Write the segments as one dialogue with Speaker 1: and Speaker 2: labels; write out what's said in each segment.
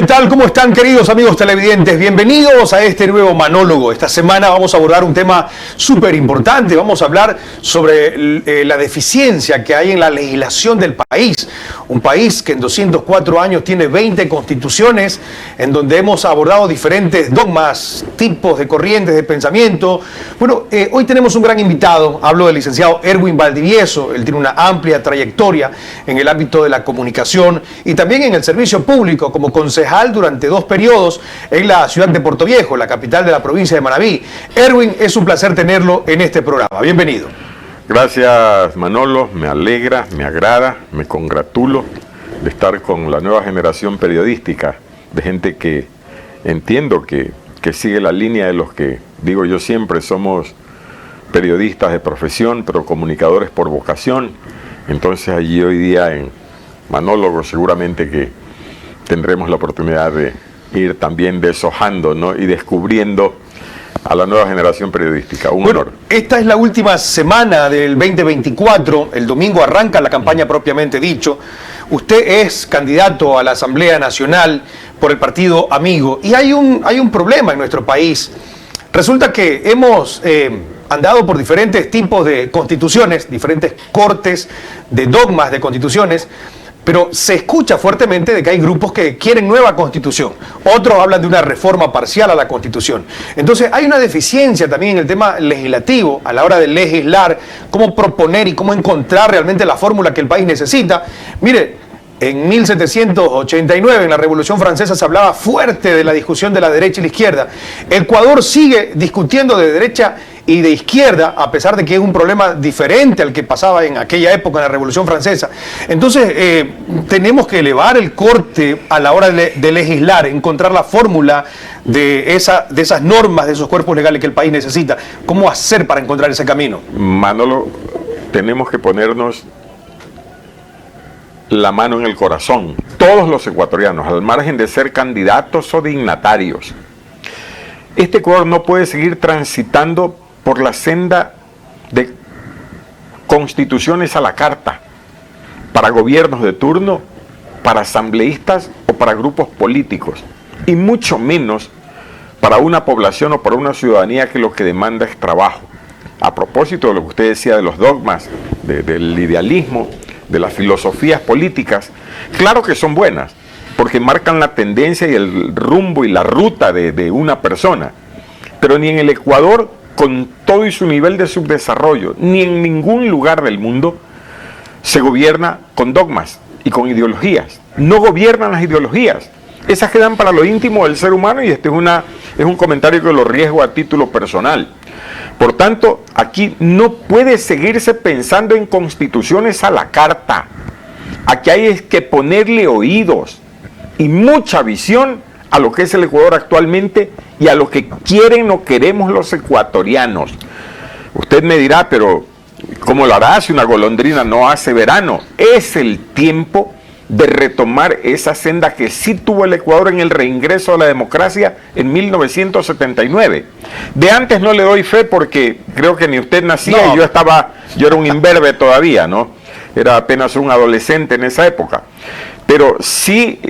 Speaker 1: tal? ¿Cómo están, queridos amigos televidentes? Bienvenidos a este nuevo Manólogo. Esta semana vamos a abordar un tema súper importante. Vamos a hablar sobre la deficiencia que hay en la legislación del país. Un país que en 204 años tiene 20 constituciones, en donde hemos abordado diferentes dogmas, tipos de corrientes de pensamiento. Bueno, hoy tenemos un gran invitado. Hablo del licenciado Erwin Valdivieso. Él tiene una amplia trayectoria en el ámbito de la comunicación y también en el servicio público como concejal durante 2 periodos en la ciudad de Puerto Viejo, la capital de la provincia de Manabí. Erwin, es un placer tenerlo en este programa. Bienvenido.
Speaker 2: Gracias, Manolo. Me alegra, me agrada, me congratulo de estar con la nueva generación periodística, de gente que entiendo que sigue la línea de los que, digo yo siempre, somos periodistas de profesión, pero comunicadores por vocación. Entonces allí hoy día en Manólogo seguramente que tendremos la oportunidad de ir también deshojando, ¿no?, y descubriendo a la nueva generación periodística. Un honor.
Speaker 1: Esta es la última semana del 2024. El domingo arranca la campaña propiamente dicho. Usted es candidato a la Asamblea Nacional por el partido Amigo. Y hay un problema en nuestro país. Resulta que hemos andado por diferentes tipos de constituciones, diferentes cortes de dogmas de constituciones, pero se escucha fuertemente de que hay grupos que quieren nueva constitución. Otros hablan de una reforma parcial a la constitución. Entonces hay una deficiencia también en el tema legislativo a la hora de legislar, cómo proponer y cómo encontrar realmente la fórmula que el país necesita. Mire, en 1789, en la Revolución Francesa, se hablaba fuerte de la discusión de la derecha y la izquierda. Ecuador sigue discutiendo de derecha y de izquierda, a pesar de que es un problema diferente al que pasaba en aquella época, en la Revolución Francesa. Entonces, tenemos que elevar el corte a la hora de legislar, encontrar la fórmula de esas normas, de esos cuerpos legales que el país necesita. ¿Cómo hacer para encontrar ese camino?
Speaker 2: Manolo, tenemos que ponernos la mano en el corazón, todos los ecuatorianos, al margen de ser candidatos o dignatarios. Este Ecuador no puede seguir transitando por la senda de constituciones a la carta, para gobiernos de turno, para asambleístas o para grupos políticos, y mucho menos para una población o para una ciudadanía que lo que demanda es trabajo. A propósito de lo que usted decía de los dogmas, del idealismo, de las filosofías políticas, claro que son buenas, porque marcan la tendencia y el rumbo y la ruta de una persona, pero ni en el Ecuador, con todo y su nivel de subdesarrollo, ni en ningún lugar del mundo se gobierna con dogmas y con ideologías. No gobiernan las ideologías, esas quedan para lo íntimo del ser humano, y este es un comentario que lo riesgo a título personal. Por tanto, aquí no puede seguirse pensando en constituciones a la carta. Aquí hay que ponerle oídos y mucha visión a lo que es el Ecuador actualmente y a lo que quieren o queremos los ecuatorianos. Usted me dirá, pero ¿cómo lo hará si una golondrina no hace verano? Es el tiempo de retomar esa senda que sí tuvo el Ecuador en el reingreso a la democracia en 1979. De antes no le doy fe porque creo que ni usted nacía, no. Yo era un imberbe todavía, ¿no? Era apenas un adolescente en esa época. Pero sí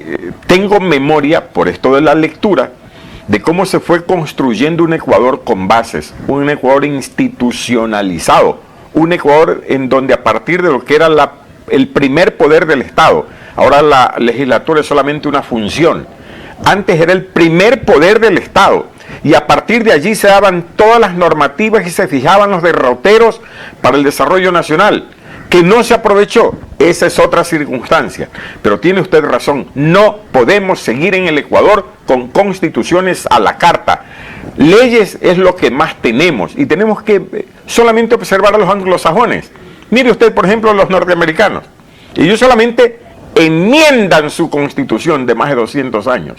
Speaker 2: tengo memoria, por esto de la lectura, de cómo se fue construyendo un Ecuador con bases, un Ecuador institucionalizado, un Ecuador en donde a partir de lo que era el primer poder del Estado, ahora la legislatura es solamente una función. Antes era el primer poder del Estado y a partir de allí se daban todas las normativas y se fijaban los derroteros para el desarrollo nacional, que no se aprovechó. Esa es otra circunstancia. Pero tiene usted razón, no podemos seguir en el Ecuador con constituciones a la carta. Leyes es lo que más tenemos y tenemos que solamente observar a los anglosajones. Mire usted, por ejemplo, los norteamericanos. Ellos solamente enmiendan su constitución de más de 200 años.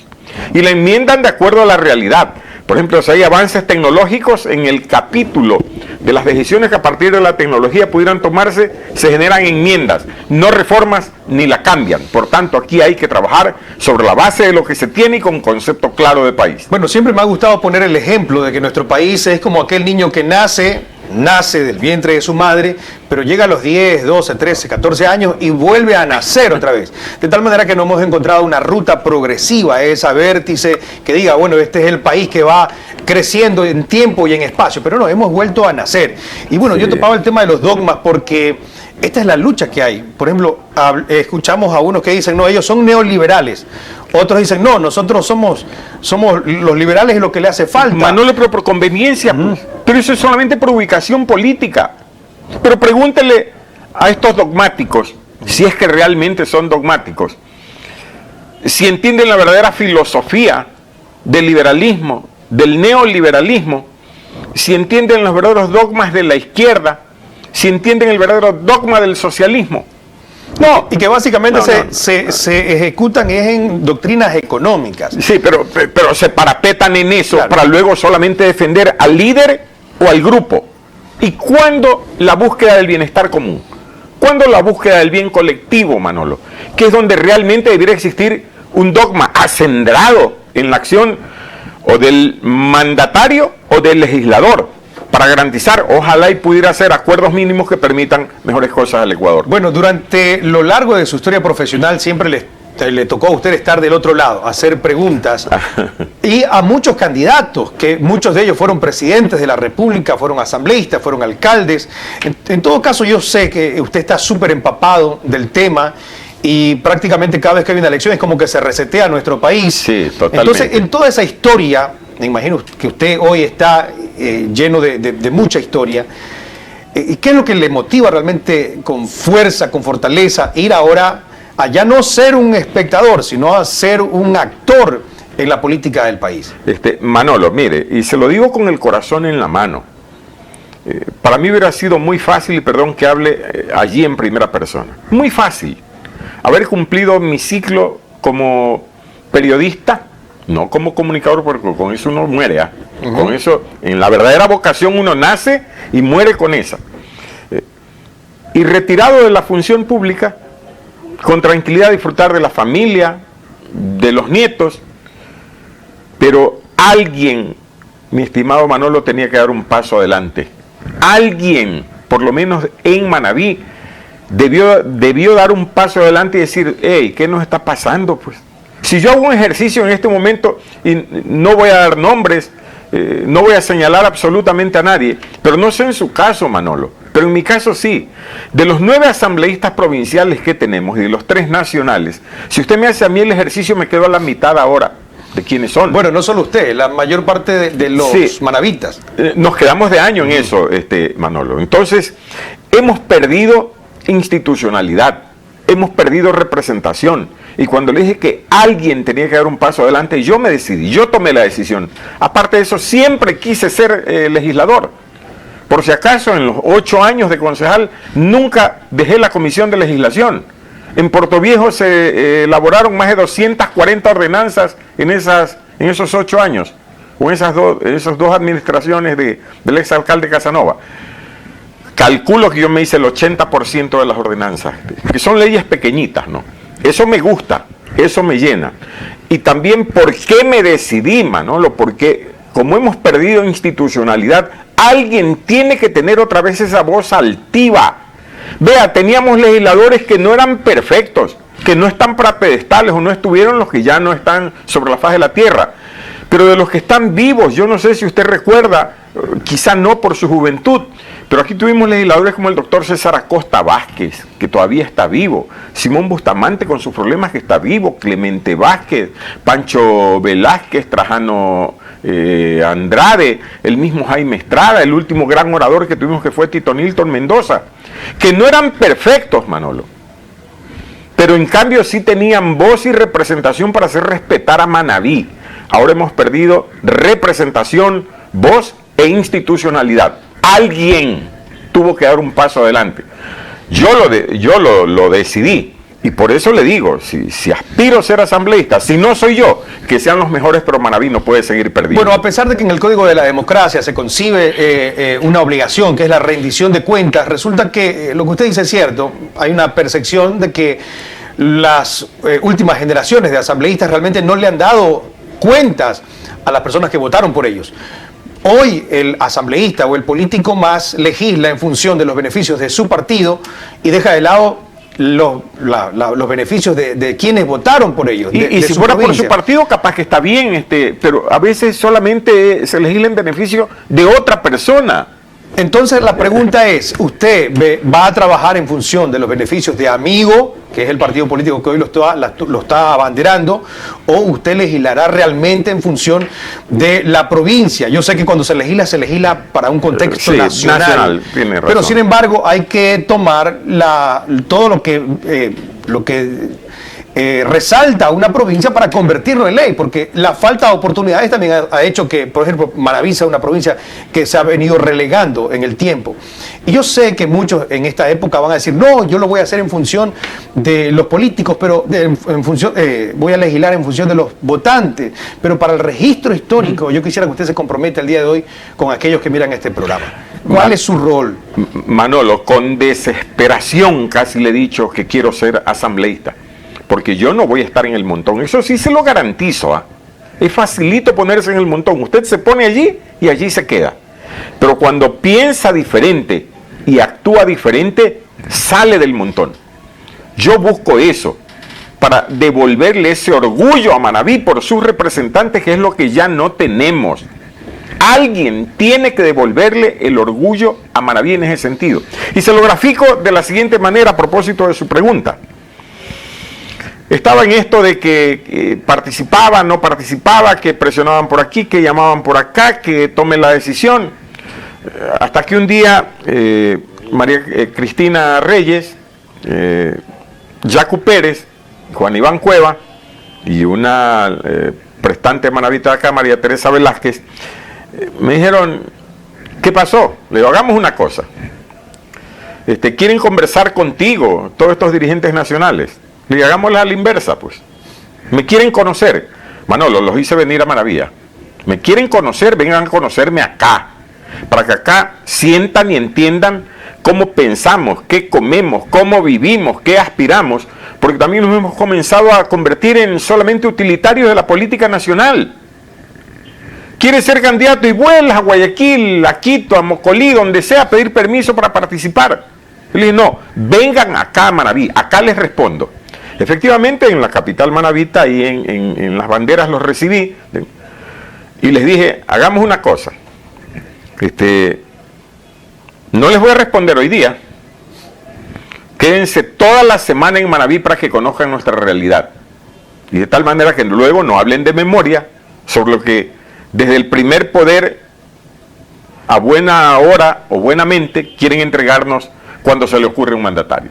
Speaker 2: Y la enmiendan de acuerdo a la realidad. Por ejemplo, si hay avances tecnológicos, en el capítulo de las decisiones que a partir de la tecnología pudieran tomarse, se generan enmiendas, no reformas ni la cambian. Por tanto, aquí hay que trabajar sobre la base de lo que se tiene y con concepto claro de país.
Speaker 1: Bueno, siempre me ha gustado poner el ejemplo de que nuestro país es como aquel niño que nace nace del vientre de su madre, pero llega a los 10, 12, 13, 14 años y vuelve a nacer otra vez. De tal manera que no hemos encontrado una ruta progresiva, esa vértice que diga, bueno, este es el país que va creciendo en tiempo y en espacio, pero no, hemos vuelto a nacer. Y bueno, yo topaba el tema de los dogmas porque esta es la lucha que hay. Por ejemplo, escuchamos a unos que dicen, no, ellos son neoliberales. Otros dicen, no, nosotros somos los liberales, es lo que le hace falta.
Speaker 2: Manolo, pero por conveniencia, pues. Pero eso es solamente por ubicación política. Pero pregúntele a estos dogmáticos, si es que realmente son dogmáticos, si entienden la verdadera filosofía del liberalismo, del neoliberalismo, si entienden los verdaderos dogmas de la izquierda, si entienden el verdadero dogma del socialismo.
Speaker 1: No, y que básicamente se ejecutan es en doctrinas económicas.
Speaker 2: Sí, pero se parapetan en eso, claro, para luego solamente defender al líder o al grupo. ¿Y cuándo la búsqueda del bienestar común? ¿Cuándo la búsqueda del bien colectivo, Manolo? Que es donde realmente debería existir un dogma acendrado en la acción o del mandatario o del legislador, para garantizar, ojalá y pudiera hacer acuerdos mínimos que permitan mejores cosas al Ecuador.
Speaker 1: Bueno, durante lo largo de su historia profesional siempre le tocó a usted estar del otro lado, hacer preguntas, y a muchos candidatos, que muchos de ellos fueron presidentes de la República, fueron asambleístas, fueron alcaldes. En todo caso, yo sé que usted está súper empapado del tema, y prácticamente cada vez que hay una elección es como que se resetea nuestro país.
Speaker 2: Sí, totalmente.
Speaker 1: Entonces, en toda esa historia, me imagino que usted hoy está lleno de mucha historia. ¿Qué es lo que le motiva realmente con fuerza, con fortaleza, ir ahora a ya no ser un espectador, sino a ser un actor en la política del país?
Speaker 2: Manolo, mire, y se lo digo con el corazón en la mano. Para mí hubiera sido muy fácil, y perdón que hable allí en primera persona, muy fácil haber cumplido mi ciclo como periodista, no como comunicador, porque con eso uno muere. Con eso, en la verdadera vocación uno nace y muere con esa. Y retirado de la función pública, con tranquilidad disfrutar de la familia, de los nietos, pero alguien, mi estimado Manolo, tenía que dar un paso adelante. Alguien, por lo menos en Manabí, debió dar un paso adelante y decir, hey, ¿qué nos está pasando? Pues si yo hago un ejercicio en este momento, y no voy a dar nombres, no voy a señalar absolutamente a nadie, pero no sé en su caso, Manolo, pero en mi caso sí. De los 9 asambleístas provinciales que tenemos y de los 3 nacionales, si usted me hace a mí el ejercicio, me quedo a la mitad ahora de quiénes son.
Speaker 1: Bueno, no solo usted, la mayor parte de los manavitas.
Speaker 2: Nos quedamos de año en eso, Manolo. Entonces, hemos perdido institucionalidad, hemos perdido representación. Y cuando le dije que alguien tenía que dar un paso adelante, yo me decidí, yo tomé la decisión. Aparte de eso, siempre quise ser legislador. Por si acaso, en los 8 años de concejal, nunca dejé la comisión de legislación. En Puerto Viejo se elaboraron más de 240 ordenanzas en esos 8 años, o en esas dos administraciones del exalcalde Casanova. Calculo que yo me hice el 80% de las ordenanzas, que son leyes pequeñitas, ¿no? Eso me gusta, eso me llena. Y también, ¿por qué me decidí, Manolo? Porque como hemos perdido institucionalidad, alguien tiene que tener otra vez esa voz altiva. Vea, teníamos legisladores que no eran perfectos, que no están para pedestales, o no estuvieron los que ya no están sobre la faz de la tierra. Pero de los que están vivos, yo no sé si usted recuerda, quizá no por su juventud, pero aquí tuvimos legisladores como el doctor César Acosta Vázquez, que todavía está vivo, Simón Bustamante con sus problemas, que está vivo, Clemente Vázquez, Pancho Velázquez, Trajano Andrade, el mismo Jaime Estrada, el último gran orador que tuvimos, que fue Tito Nilton Mendoza, que no eran perfectos, Manolo, pero en cambio sí tenían voz y representación para hacer respetar a Manabí. Ahora hemos perdido representación, voz e institucionalidad. Alguien tuvo que dar un paso adelante. Yo lo decidí, y por eso le digo, si aspiro a ser asambleísta, si no soy yo, que sean los mejores, pero Manabí no puede seguir perdiendo.
Speaker 1: Bueno, a pesar de que en el Código de la Democracia se concibe una obligación, que es la rendición de cuentas, resulta que lo que usted dice es cierto. Hay una percepción de que las últimas generaciones de asambleístas realmente no le han dado cuentas a las personas que votaron por ellos. Hoy el asambleísta o el político más legisla en función de los beneficios de su partido y deja de lado los beneficios de quienes votaron por ellos.
Speaker 2: Y si fuera por su partido, capaz que está bien, pero a veces solamente se legisla en beneficio de otra persona.
Speaker 1: Entonces la pregunta es, ¿usted va a trabajar en función de los beneficios de Amigo, que es el partido político que hoy lo está abanderando, o usted legislará realmente en función de la provincia? Yo sé que cuando se legisla para un contexto nacional,
Speaker 2: tiene razón.
Speaker 1: Pero sin embargo hay que tomar todo lo que resalta una provincia para convertirlo en ley, porque la falta de oportunidades también ha hecho que, por ejemplo, Manabí sea una provincia que se ha venido relegando en el tiempo. Y yo sé que muchos en esta época van a decir, no, yo lo voy a hacer en función de los políticos, pero voy a legislar en función de los votantes, pero para el registro histórico yo quisiera que usted se comprometa el día de hoy con aquellos que miran este programa. ¿Cuál es su rol?
Speaker 2: Manolo, con desesperación casi le he dicho que quiero ser asambleísta, porque yo no voy a estar en el montón. Eso sí se lo garantizo. Es facilito ponerse en el montón. Usted se pone allí y allí se queda. Pero cuando piensa diferente y actúa diferente, sale del montón. Yo busco eso para devolverle ese orgullo a Manabí por sus representantes, que es lo que ya no tenemos. Alguien tiene que devolverle el orgullo a Manabí en ese sentido. Y se lo grafico de la siguiente manera a propósito de su pregunta. Estaba en esto de que participaba, no participaba, que presionaban por aquí, que llamaban por acá, que tomen la decisión. Hasta que un día María Cristina Reyes, Yacu Pérez, Juan Iván Cueva y una prestante manabita de acá, María Teresa Velázquez, me dijeron, ¿qué pasó? Le digo, hagamos una cosa. Quieren conversar contigo todos estos dirigentes nacionales. Le hagámosla a la inversa, pues. Me quieren conocer. Manolo, los hice venir a Maravilla. Me quieren conocer, vengan a conocerme acá. Para que acá sientan y entiendan cómo pensamos, qué comemos, cómo vivimos, qué aspiramos. Porque también nos hemos comenzado a convertir en solamente utilitarios de la política nacional. Quiere ser candidato y vuelas a Guayaquil, a Quito, a Mocolí, donde sea, a pedir permiso para participar. Y le dije, no, vengan acá a Manabí, acá les respondo. Efectivamente, en la capital manabita y en las banderas los recibí y les dije, hagamos una cosa, no les voy a responder hoy día, quédense toda la semana en Manabí para que conozcan nuestra realidad y de tal manera que luego no hablen de memoria sobre lo que desde el primer poder a buena hora o buenamente quieren entregarnos cuando se le ocurre un mandatario.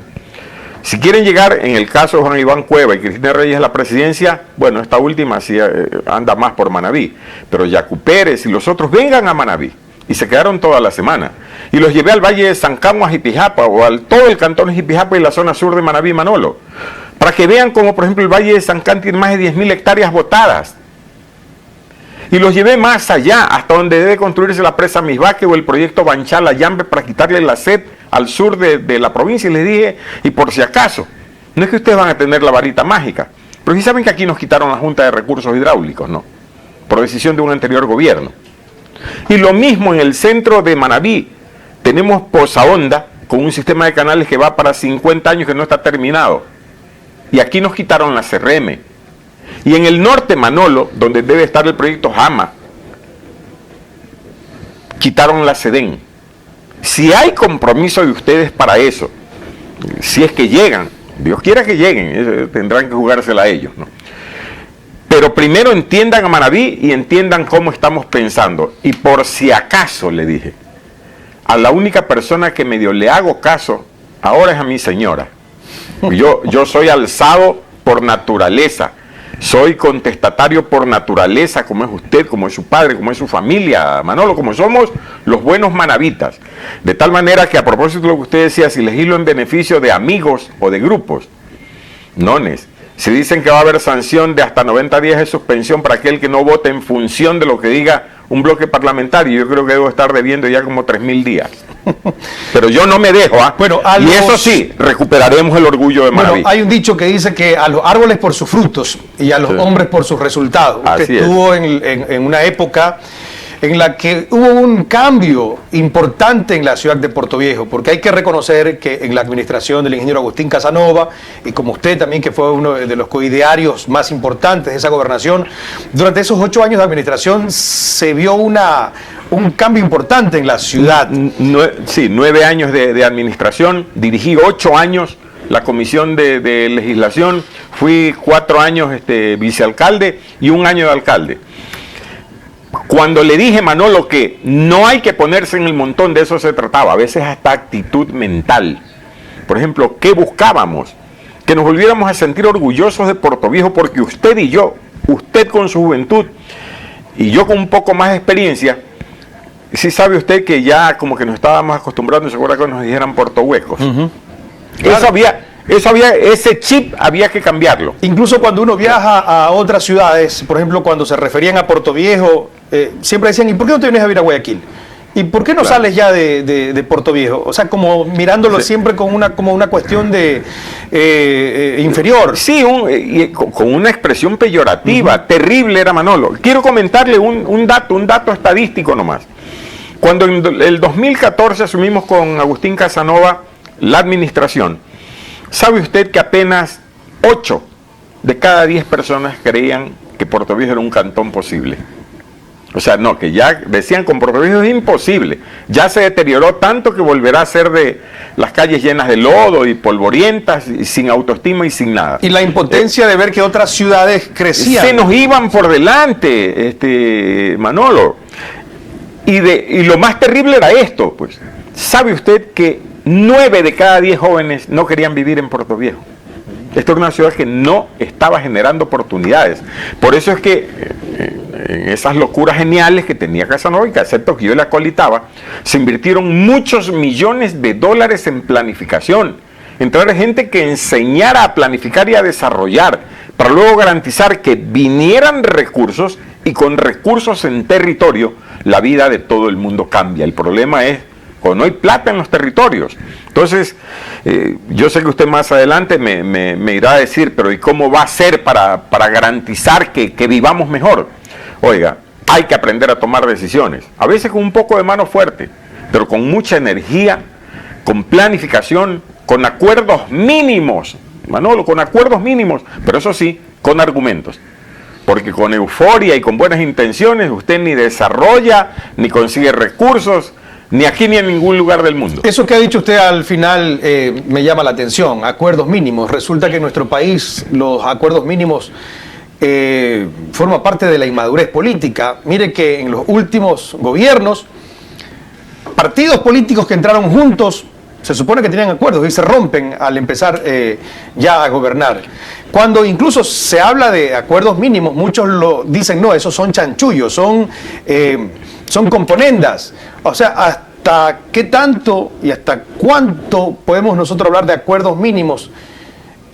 Speaker 2: Si quieren llegar, en el caso de Juan Iván Cueva y Cristina Reyes a la presidencia, bueno, esta última sí anda más por Manabí, pero Yacu Pérez y los otros vengan a Manabí. Y se quedaron toda la semana. Y los llevé al Valle de Sancamo a Jipijapa, o al todo el cantón de Jipijapa y la zona sur de Manabí, Manolo, para que vean cómo, por ejemplo, el Valle de Sancán tiene más de 10.000 hectáreas botadas. Y los llevé más allá, hasta donde debe construirse la presa Misbaque o el proyecto Banchala Yambe para quitarle la sed al sur de la provincia. Y les dije, y por si acaso, no es que ustedes van a tener la varita mágica, pero sí saben que aquí nos quitaron la Junta de Recursos Hidráulicos, ¿no? Por decisión de un anterior gobierno. Y lo mismo en el centro de Manabí, tenemos Poza Honda con un sistema de canales que va para 50 años que no está terminado. Y aquí nos quitaron la CRM. Y en el norte, Manolo, donde debe estar el proyecto Jama, quitaron la SEDEN. Si hay compromiso de ustedes para eso, si es que llegan, Dios quiera que lleguen, tendrán que jugársela a ellos, ¿no? Pero primero entiendan a Manabí y entiendan cómo estamos pensando. Y por si acaso, le dije, a la única persona que medio le hago caso ahora es a mi señora. Yo soy alzado por naturaleza. Soy contestatario por naturaleza, como es usted, como es su padre, como es su familia, Manolo, como somos los buenos manabitas. De tal manera que, a propósito de lo que usted decía, si legislo en beneficio de amigos o de grupos, nones, si dicen que va a haber sanción de hasta 90 días de suspensión para aquel que no vote en función de lo que diga un bloque parlamentario, yo creo que debo estar debiendo ya como 3.000 días. Pero yo no me dejo, ¿ah? Bueno, y eso sí, recuperaremos el orgullo de Manabí.
Speaker 1: Bueno, hay un dicho que dice que a los árboles por sus frutos y a los hombres por sus resultados. Usted
Speaker 2: Así
Speaker 1: estuvo en una época en la que hubo un cambio importante en la ciudad de Portoviejo, porque hay que reconocer que en la administración del ingeniero Agustín Casanova, y como usted también, que fue uno de los coidearios más importantes de esa gobernación, durante esos 8 años de administración se vio un cambio importante en la ciudad.
Speaker 2: Sí, 9 años de administración, dirigí 8 años la comisión de legislación, fui 4 años vicealcalde y 1 año de alcalde. Cuando le dije, Manolo, que no hay que ponerse en el montón, de eso se trataba, a veces hasta actitud mental. Por ejemplo, ¿qué buscábamos? Que nos volviéramos a sentir orgullosos de Portoviejo, porque usted y yo, usted con su juventud y yo con un poco más de experiencia, sí sabe usted que ya como que nos estábamos acostumbrando, se acuerda que nos dijeran portohuecos. Claro. Ese chip había que cambiarlo.
Speaker 1: Incluso cuando uno viaja a otras ciudades, por ejemplo, cuando se referían a Portoviejo, siempre decían, ¿y por qué no te vienes a vivir a Guayaquil? ¿Y por qué no sales ya de Portoviejo? O sea, como mirándolo siempre como una cuestión de inferior.
Speaker 2: Sí, con una expresión peyorativa, terrible era Manolo. Quiero comentarle un dato estadístico nomás. Cuando en el 2014 asumimos con Agustín Casanova la administración, ¿sabe usted que apenas 8 de cada 10 personas creían que Portoviejo era un cantón posible? O sea, no, que ya decían con Portoviejo es imposible. Ya se deterioró tanto que volverá a ser de las calles llenas de lodo y polvorientas, y sin autoestima y sin nada.
Speaker 1: Y la impotencia de ver que otras ciudades crecían.
Speaker 2: Se nos iban por delante, Manolo. Y lo más terrible era esto, pues. ¿Sabe usted que 9 de cada 10 jóvenes no querían vivir en Portoviejo? Esta era una ciudad que no estaba generando oportunidades. Por eso es que en esas locuras geniales que tenía Casanova, y que acepto que yo le acolitaba, se invirtieron muchos millones de dólares en planificación, en traer gente que enseñara a planificar y a desarrollar, para luego garantizar que vinieran recursos, y con recursos en territorio, la vida de todo el mundo cambia. El problema es cuando no hay plata en los territorios. Entonces, yo sé que usted más adelante me irá a decir, pero ¿y cómo va a ser para garantizar que vivamos mejor? Oiga, hay que aprender a tomar decisiones, a veces con un poco de mano fuerte, pero con mucha energía, con planificación, con acuerdos mínimos, Manolo, con acuerdos mínimos, pero eso sí, con argumentos. Porque con euforia y con buenas intenciones usted ni desarrolla, ni consigue recursos, ni aquí ni en ningún lugar del mundo.
Speaker 1: Eso que ha dicho usted al final me llama la atención, acuerdos mínimos. Resulta que en nuestro país los acuerdos mínimos forman parte de la inmadurez política. Mire que en los últimos gobiernos, partidos políticos que entraron juntos, se supone que tenían acuerdos y se rompen al empezar ya a gobernar. Cuando incluso se habla de acuerdos mínimos, muchos lo dicen, no, esos son chanchullos, son componendas. O sea, ¿hasta qué tanto y hasta cuánto podemos nosotros hablar de acuerdos mínimos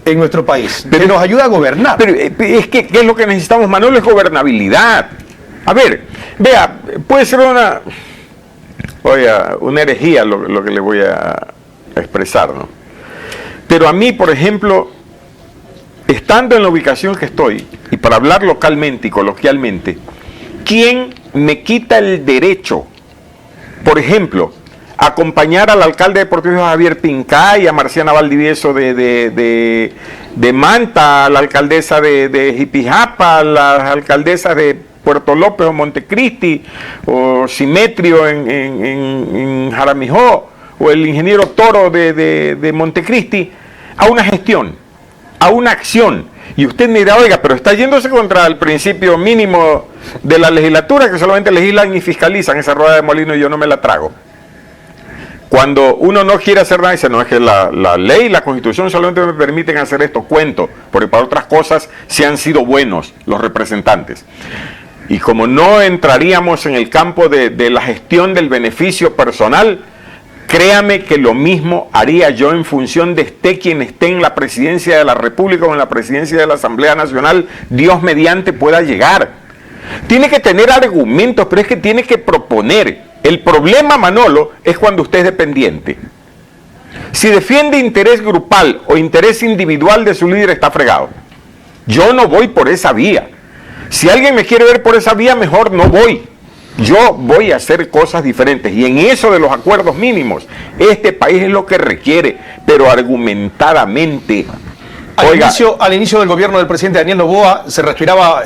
Speaker 1: en nuestro país? Que nos ayuda a gobernar.
Speaker 2: Pero es que, ¿qué es lo que necesitamos, Manolo? Es gobernabilidad. A ver, vea, puede ser una herejía lo que le voy a expresar, ¿no? Pero a mí, por ejemplo, estando en la ubicación que estoy, y para hablar localmente y coloquialmente, ¿quién me quita el derecho, por ejemplo, a acompañar al alcalde de Portoviejo, Javier Pincay, a Marciana Valdivieso de Manta, a la alcaldesa de Jipijapa, a las alcaldesas de Puerto López o Montecristi, o Simetrio en Jaramijó, o el ingeniero Toro de Montecristi, a una gestión, a una acción? Y usted me dirá, oiga, pero está yéndose contra el principio mínimo de la legislatura, que solamente legislan y fiscalizan. Esa rueda de molino y yo no me la trago. Cuando uno no quiere hacer nada, dice, no, es que la ley y la constitución solamente me permiten hacer esto, cuento, porque para otras cosas sí han sido buenos los representantes. Y como no entraríamos en el campo de la gestión del beneficio personal, créame que lo mismo haría yo en función de quien esté en la presidencia de la República o en la presidencia de la Asamblea Nacional, Dios mediante pueda llegar. Tiene que tener argumentos, pero es que tiene que proponer. El problema, Manolo, es cuando usted es dependiente. Si defiende interés grupal o interés individual de su líder, está fregado. Yo no voy por esa vía. Si alguien me quiere ver por esa vía, mejor no voy. yo voy a hacer cosas diferentes. Y en eso de los acuerdos mínimos, este país es lo que requiere, pero argumentadamente.
Speaker 1: Al inicio del gobierno del presidente Daniel Noboa se respiraba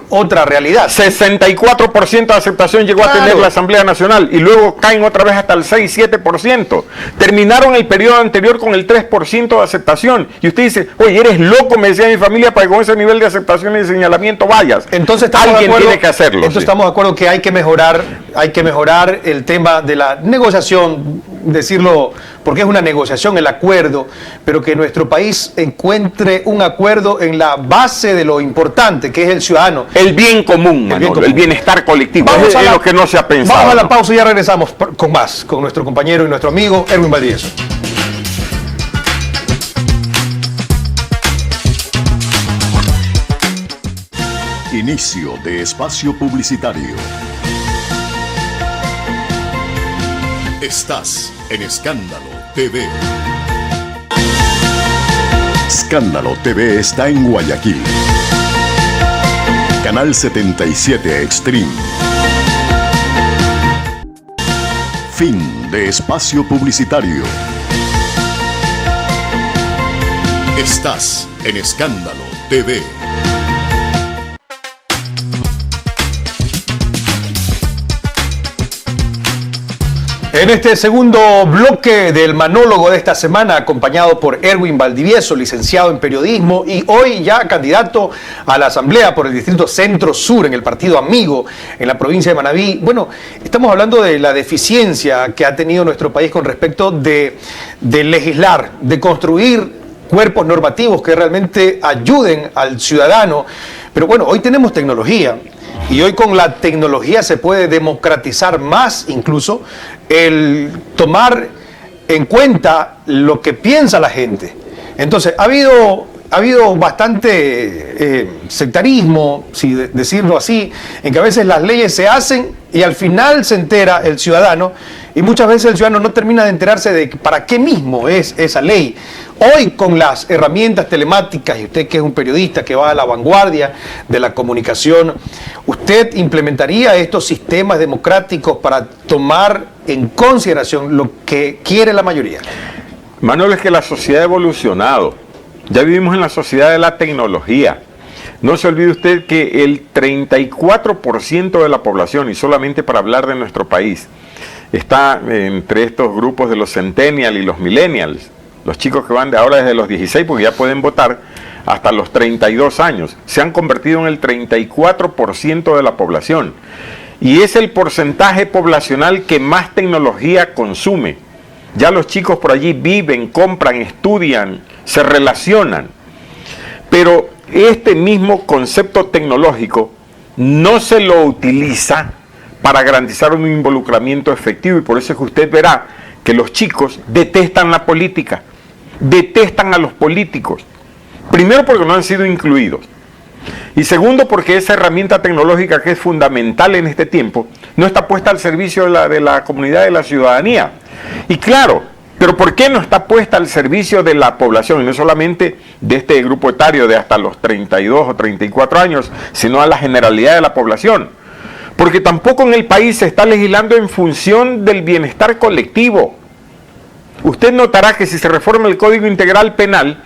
Speaker 1: otra realidad.
Speaker 2: 64% de aceptación llegó a tener la Asamblea Nacional y luego caen otra vez hasta el 6-7%. Terminaron el periodo anterior con el 3% de aceptación. Y usted dice, oye, eres loco, me decía mi familia, para que con ese nivel de aceptación y de señalamiento vayas.
Speaker 1: Entonces
Speaker 2: alguien tiene que hacerlo.
Speaker 1: Entonces estamos de acuerdo que hay que mejorar el tema de la negociación, decirlo, porque es una negociación, el acuerdo, pero que nuestro país encuentre un acuerdo en la base de lo importante, que es el ciudadano.
Speaker 2: El bien común, el bienestar colectivo, es lo que no se ha pensado.
Speaker 1: Vamos a la pausa y ya regresamos con más, con nuestro compañero y nuestro amigo Erwin Valdivieso.
Speaker 3: Inicio de espacio publicitario. Estás en Escándalo TV. Escándalo TV está en Guayaquil. Canal 77 Extreme. Fin de espacio publicitario. Estás en Escándalo TV.
Speaker 1: En este segundo bloque del Manólogo de esta semana, acompañado por Erwin Valdivieso, licenciado en periodismo y hoy ya candidato a la Asamblea por el Distrito Centro Sur en el Partido Amigo en la provincia de Manabí. Bueno, estamos hablando de la deficiencia que ha tenido nuestro país con respecto de legislar, de construir cuerpos normativos que realmente ayuden al ciudadano. Pero bueno, hoy tenemos tecnología. Y hoy con la tecnología se puede democratizar más incluso el tomar en cuenta lo que piensa la gente. Entonces, ha habido bastante sectarismo, si decirlo así, en que a veces las leyes se hacen y al final se entera el ciudadano y muchas veces el ciudadano no termina de enterarse de para qué mismo es esa ley. Hoy con las herramientas telemáticas, y usted que es un periodista que va a la vanguardia de la comunicación, ¿usted implementaría estos sistemas democráticos para tomar en consideración lo que quiere la mayoría?
Speaker 2: Manuel, es que la sociedad ha evolucionado. Ya vivimos en la sociedad de la tecnología. No se olvide usted que el 34% de la población, y solamente para hablar de nuestro país, está entre estos grupos de los centennials y los millennials, los chicos que van de ahora desde los 16, porque ya pueden votar, hasta los 32 años. Se han convertido en el 34% de la población. Y es el porcentaje poblacional que más tecnología consume. Ya los chicos por allí viven, compran, estudian, se relacionan. Pero este mismo concepto tecnológico no se lo utiliza para garantizar un involucramiento efectivo, y por eso es que usted verá que los chicos detestan la política, detestan a los políticos. Primero porque no han sido incluidos, y segundo porque esa herramienta tecnológica que es fundamental en este tiempo no está puesta al servicio de la comunidad, de la ciudadanía. Y claro, pero ¿por qué no está puesta al servicio de la población? Y no solamente de este grupo etario de hasta los 32 o 34 años, sino a la generalidad de la población. Porque tampoco en el país se está legislando en función del bienestar colectivo. Usted notará que si se reforma el Código Integral Penal,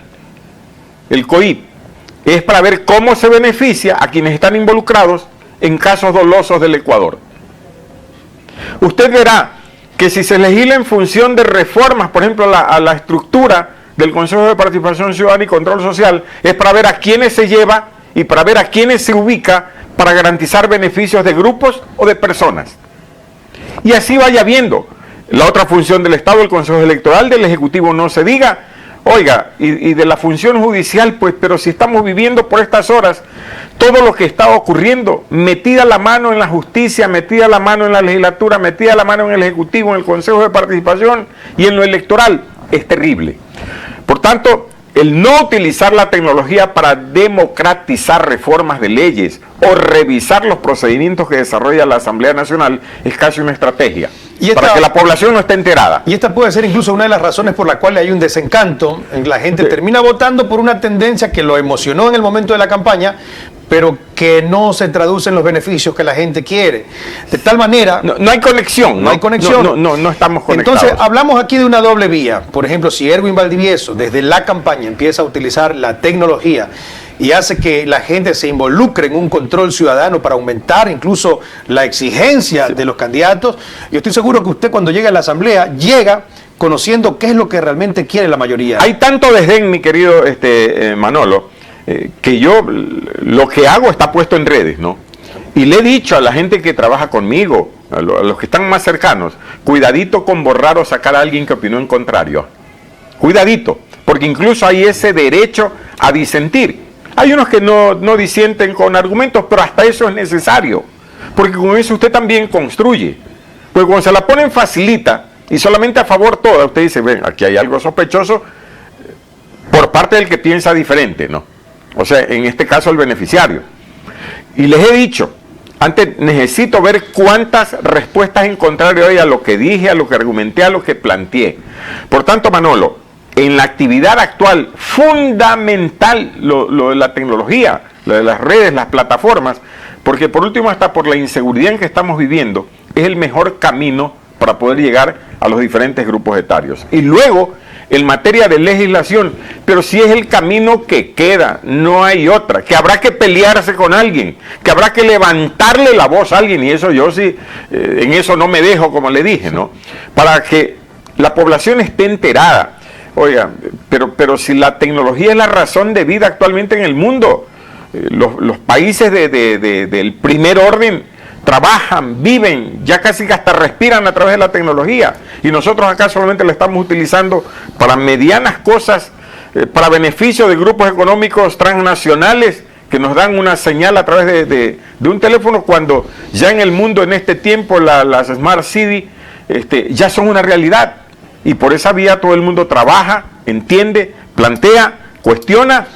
Speaker 2: el COIP, es para ver cómo se beneficia a quienes están involucrados en casos dolosos del Ecuador. Usted verá que si se legisla en función de reformas, por ejemplo, a la estructura del Consejo de Participación Ciudadana y Control Social, es para ver a quiénes se lleva y para ver a quiénes se ubica para garantizar beneficios de grupos o de personas. Y así vaya viendo. La otra función del Estado, el Consejo Electoral, del Ejecutivo no se diga. Oiga, y de la función judicial, pues, pero si estamos viviendo por estas horas todo lo que está ocurriendo, metida la mano en la justicia, metida la mano en la legislatura, metida la mano en el Ejecutivo, en el Consejo de Participación y en lo electoral, es terrible. Por tanto, el no utilizar la tecnología para democratizar reformas de leyes o revisar los procedimientos que desarrolla la Asamblea Nacional es casi una estrategia para que la población no esté enterada.
Speaker 1: Y esta puede ser incluso una de las razones por la cual hay un desencanto. La gente termina votando por una tendencia que lo emocionó en el momento de la campaña, pero que no se traducen los beneficios que la gente quiere. De tal manera...
Speaker 2: No hay conexión.
Speaker 1: No hay conexión.
Speaker 2: No estamos conectados.
Speaker 1: Entonces, hablamos aquí de una doble vía. Por ejemplo, si Erwin Valdivieso, desde la campaña, empieza a utilizar la tecnología y hace que la gente se involucre en un control ciudadano para aumentar incluso la exigencia de los candidatos, yo estoy seguro que usted cuando llegue a la asamblea, llega conociendo qué es lo que realmente quiere la mayoría.
Speaker 2: Hay tanto desdén, mi querido Manolo, que yo lo que hago está puesto en redes, ¿no? Y le he dicho a la gente que trabaja conmigo, a los que están más cercanos, cuidadito con borrar o sacar a alguien que opinó en contrario. Cuidadito, porque incluso hay ese derecho a disentir. Hay unos que no disienten con argumentos, pero hasta eso es necesario, porque con eso usted también construye. Porque cuando se la ponen facilita y solamente a favor toda, usted dice, ven, aquí hay algo sospechoso por parte del que piensa diferente, ¿no? O sea, en este caso el beneficiario. Y les he dicho, antes necesito ver cuántas respuestas encontraré hoy a lo que dije, a lo que argumenté, a lo que planteé. Por tanto, Manolo, en la actividad actual, fundamental lo de la tecnología, lo de las redes, las plataformas, porque por último, hasta por la inseguridad en que estamos viviendo, es el mejor camino para poder llegar a los diferentes grupos etarios. Y luego, en materia de legislación, pero si es el camino que queda, no hay otra, que habrá que pelearse con alguien, que habrá que levantarle la voz a alguien, y eso yo sí, en eso no me dejo, como le dije, ¿no? Para que la población esté enterada. Oiga, pero si la tecnología es la razón de vida actualmente en el mundo, los países del primer orden trabajan, viven, ya casi que hasta respiran a través de la tecnología, y nosotros acá solamente la estamos utilizando para medianas cosas, para beneficio de grupos económicos transnacionales que nos dan una señal a través de un teléfono, cuando ya en el mundo en este tiempo las Smart City ya son una realidad, y por esa vía todo el mundo trabaja, entiende, plantea, cuestiona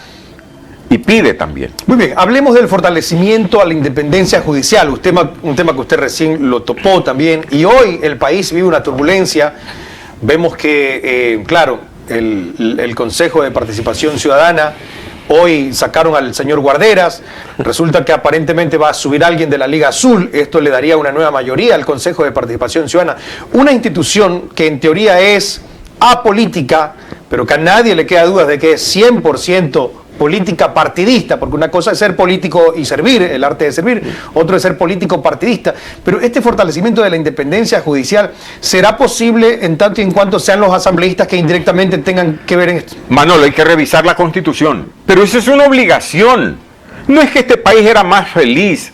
Speaker 2: y pide también.
Speaker 1: Muy bien, hablemos del fortalecimiento a la independencia judicial, un tema que usted recién lo topó también, y hoy el país vive una turbulencia. Vemos que, claro, el Consejo de Participación Ciudadana, hoy sacaron al señor Guarderas, resulta que aparentemente va a subir alguien de la Liga Azul, esto le daría una nueva mayoría al Consejo de Participación Ciudadana, una institución que en teoría es apolítica, pero que a nadie le queda dudas de que es 100% política partidista, porque una cosa es ser político y servir, el arte de servir, otro es ser político partidista, pero este fortalecimiento de la independencia judicial, ¿será posible en tanto y en cuanto sean los asambleístas que indirectamente tengan que ver en esto?
Speaker 2: Manolo, hay que revisar la Constitución, pero eso es una obligación. No es que este país era más feliz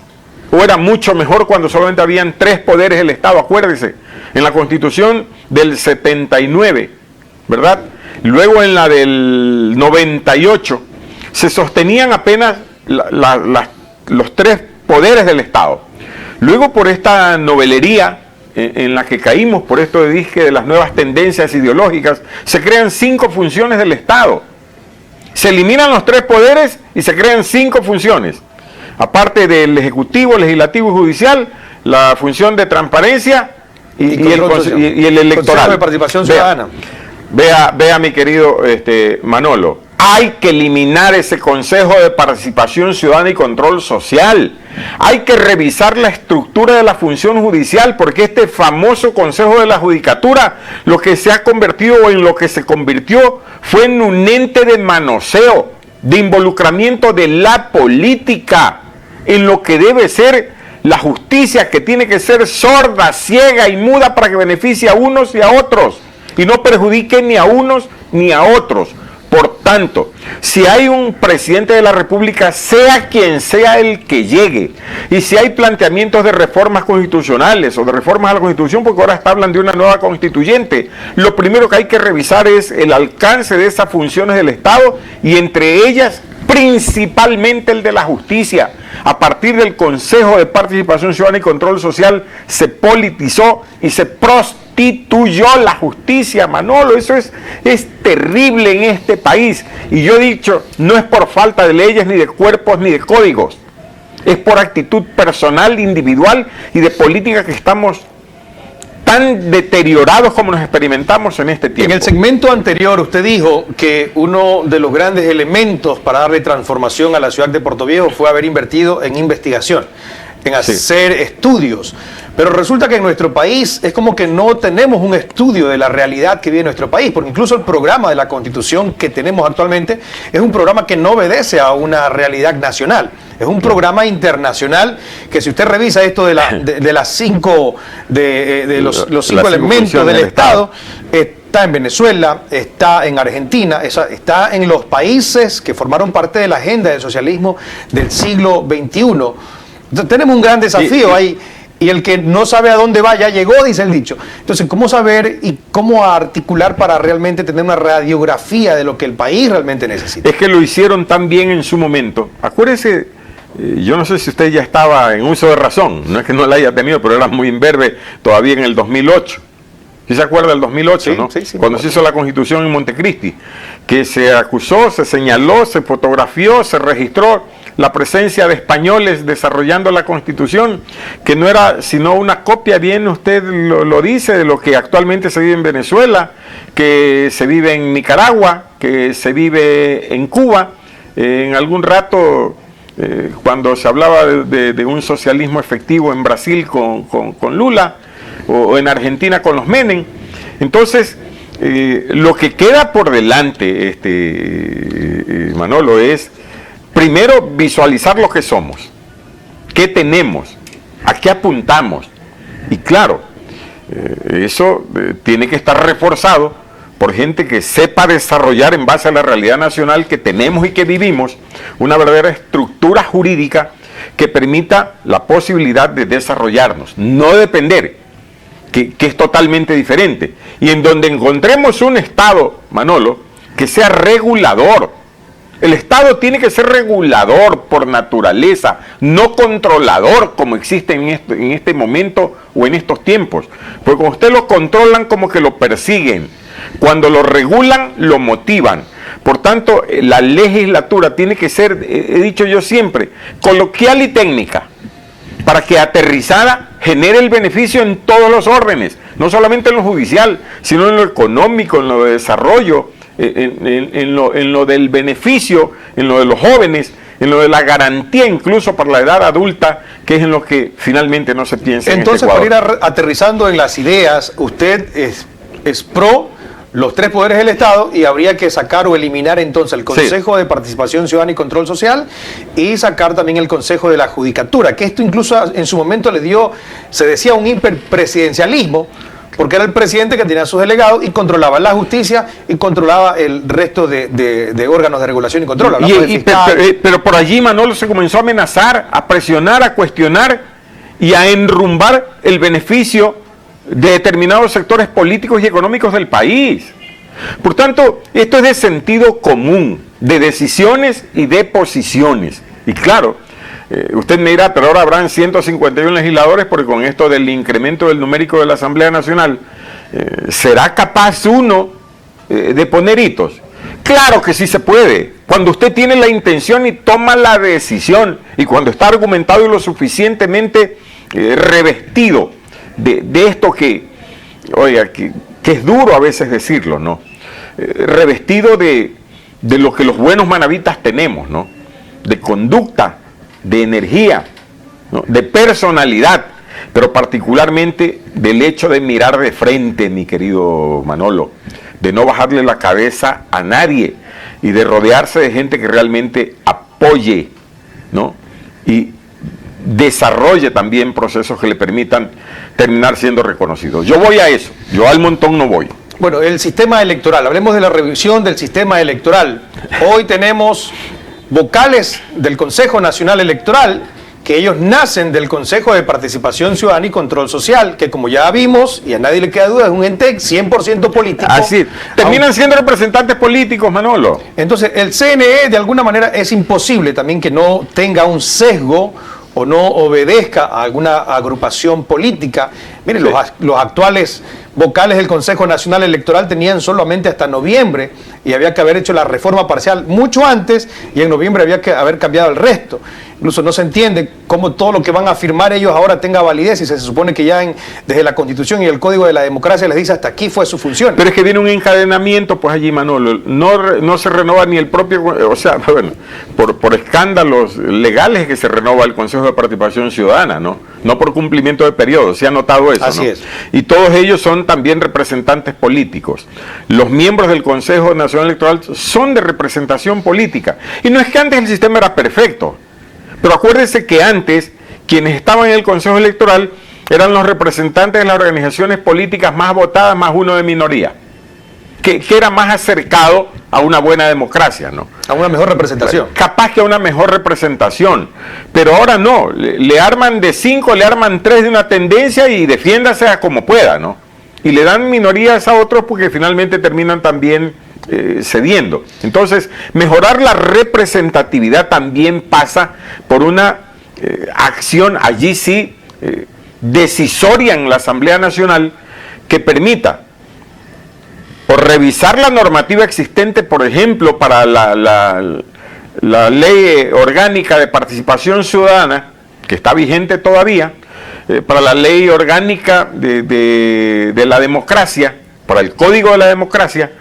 Speaker 2: o era mucho mejor cuando solamente habían 3 poderes del Estado, acuérdese, en la Constitución del 79, ¿verdad? Luego en la del 98, se sostenían apenas los 3 poderes del Estado. Luego, por esta novelería en la que caímos, por esto de las nuevas tendencias ideológicas, se crean 5 funciones del Estado. Se eliminan los 3 poderes y se crean 5 funciones. Aparte del Ejecutivo, Legislativo y Judicial, la función de transparencia y el electoral.
Speaker 1: Consejo de Participación Ciudadana.
Speaker 2: Vea mi querido Manolo. Hay que eliminar ese Consejo de Participación Ciudadana y Control Social. Hay que revisar la estructura de la función judicial, porque este famoso Consejo de la Judicatura, lo que se ha convertido o en lo que se convirtió fue en un ente de manoseo, de involucramiento de la política, en lo que debe ser la justicia, que tiene que ser sorda, ciega y muda para que beneficie a unos y a otros, y no perjudique ni a unos ni a otros. Por tanto, si hay un presidente de la República, sea quien sea el que llegue, y si hay planteamientos de reformas constitucionales o de reformas a la Constitución, porque ahora hablan de una nueva constituyente, lo primero que hay que revisar es el alcance de esas funciones del Estado, y entre ellas principalmente el de la justicia. A partir del Consejo de Participación Ciudadana y Control Social se politizó y se prostituyó la justicia, Manolo. Eso es terrible en este país. Y yo he dicho, no es por falta de leyes, ni de cuerpos, ni de códigos. Es por actitud personal, individual y de política que estamos tan deteriorados como nos experimentamos en este tiempo.
Speaker 1: En el segmento anterior usted dijo que uno de los grandes elementos para darle transformación a la ciudad de Puerto Viejo fue haber invertido en investigación, en hacer estudios. Pero resulta que en nuestro país es como que no tenemos un estudio de la realidad que vive nuestro país, porque incluso el programa de la Constitución que tenemos actualmente es un programa que no obedece a una realidad nacional. Es un programa internacional que, si usted revisa esto de las cinco de los cinco elementos del Estado, está en Venezuela, está en Argentina, está en los países que formaron parte de la agenda del socialismo del siglo XXI. Entonces, tenemos un gran desafío ahí. Y el que no sabe a dónde va ya llegó, dice el dicho. Entonces, ¿cómo saber y cómo articular para realmente tener una radiografía de lo que el país realmente necesita?
Speaker 2: Es que lo hicieron tan bien en su momento. Acuérdese, yo no sé si usted ya estaba en uso de razón, no es que no la haya tenido, pero era muy imberbe todavía en el 2008. ¿Sí se acuerda del 2008, no?
Speaker 1: Sí,
Speaker 2: cuando se hizo la Constitución en Montecristi, que se acusó, se señaló, se fotografió, se registró la presencia de españoles desarrollando la Constitución, que no era sino una copia, bien usted lo dice, de lo que actualmente se vive en Venezuela, que se vive en Nicaragua, que se vive en Cuba. En algún rato, cuando se hablaba de un socialismo efectivo en Brasil con Lula, o en Argentina con los Menem. Entonces, lo que queda por delante, Manolo, es primero visualizar lo que somos, qué tenemos, a qué apuntamos. Y claro, eso tiene que estar reforzado por gente que sepa desarrollar, en base a la realidad nacional que tenemos y que vivimos, una verdadera estructura jurídica que permita la posibilidad de desarrollarnos, no depender, que es totalmente diferente, y en donde encontremos un Estado, Manolo, que sea regulador. El Estado tiene que ser regulador por naturaleza, no controlador como existe en este momento o en estos tiempos. Porque cuando usted lo controlan, como que lo persiguen. Cuando lo regulan, lo motivan. Por tanto, la legislatura tiene que ser, he dicho yo siempre, coloquial y técnica, para que aterrizada genere el beneficio en todos los órdenes, no solamente en lo judicial, sino en lo económico, en lo de desarrollo, en lo del beneficio, en lo de los jóvenes, en lo de la garantía incluso para la edad adulta, que es en lo que finalmente no se piensa.
Speaker 1: Entonces, para ir aterrizando en las ideas, usted es pro los tres poderes del Estado, y habría que sacar o eliminar entonces el Consejo de Participación Ciudadana y Control Social, y sacar también el Consejo de la Judicatura, que esto incluso en su momento se decía un hiperpresidencialismo, porque era el presidente que tenía sus delegados y controlaba la justicia y controlaba el resto de órganos de regulación y control.
Speaker 2: Pero por allí, Manolo, se comenzó a amenazar, a presionar, a cuestionar y a enrumbar el beneficio de determinados sectores políticos y económicos del país. Por tanto, esto es de sentido común, de decisiones y de posiciones. Y claro, usted me dirá, pero ahora habrán 151 legisladores, porque con esto del incremento del numérico de la Asamblea Nacional, ¿será capaz uno de poner hitos? Claro que sí se puede, cuando usted tiene la intención y toma la decisión, y cuando está argumentado y lo suficientemente revestido de esto que, oiga, que es duro a veces decirlo, ¿no? Revestido de lo que los buenos manavitas tenemos, ¿no? De conducta, de energía, ¿no? De personalidad, pero particularmente del hecho de mirar de frente, mi querido Manolo, de no bajarle la cabeza a nadie y de rodearse de gente que realmente apoye, ¿no? Y desarrolle también procesos que le permitan terminar siendo reconocido. Yo voy a eso, yo al montón no voy.
Speaker 1: Bueno, el sistema electoral, hablemos de la revisión del sistema electoral. Hoy tenemos vocales del Consejo Nacional Electoral, que ellos nacen del Consejo de Participación Ciudadana y Control Social, que como ya vimos, y a nadie le queda duda, es un ente 100% político.
Speaker 2: Así, terminan siendo representantes políticos, Manolo.
Speaker 1: Entonces, el CNE de alguna manera es imposible también que no tenga un sesgo o no obedezca a alguna agrupación política. Miren, los actuales vocales del Consejo Nacional Electoral tenían solamente hasta noviembre y había que haber hecho la reforma parcial mucho antes y en noviembre había que haber cambiado el resto. Incluso no se entiende cómo todo lo que van a firmar ellos ahora tenga validez y se supone que ya desde la Constitución y el Código de la Democracia les dice hasta aquí fue su función.
Speaker 2: Pero es que viene un encadenamiento, pues allí, Manolo, no se renova ni el propio, o sea, bueno, por escándalos legales que se renova el Consejo de Participación Ciudadana, no por cumplimiento de periodo, se ha notado eso.
Speaker 1: Así
Speaker 2: ¿no?
Speaker 1: es.
Speaker 2: Y todos ellos son también representantes políticos. Los miembros del Consejo Nacional Electoral son de representación política. Y no es que antes el sistema era perfecto, pero acuérdense que antes quienes estaban en el Consejo Electoral eran los representantes de las organizaciones políticas más votadas más uno de minoría, que era más acercado a una buena democracia, ¿no?
Speaker 1: A una mejor representación.
Speaker 2: Capaz que a una mejor representación, pero ahora no, le arman de 5, le arman 3 de una tendencia y defiéndase a como pueda, ¿no? Y le dan minorías a otros porque finalmente terminan también cediendo. Entonces, mejorar la representatividad también pasa por una acción, allí sí, decisoria en la Asamblea Nacional que permita o revisar la normativa existente, por ejemplo, para la ley orgánica de participación ciudadana, que está vigente todavía, para la ley orgánica de la democracia, para el Código de la Democracia,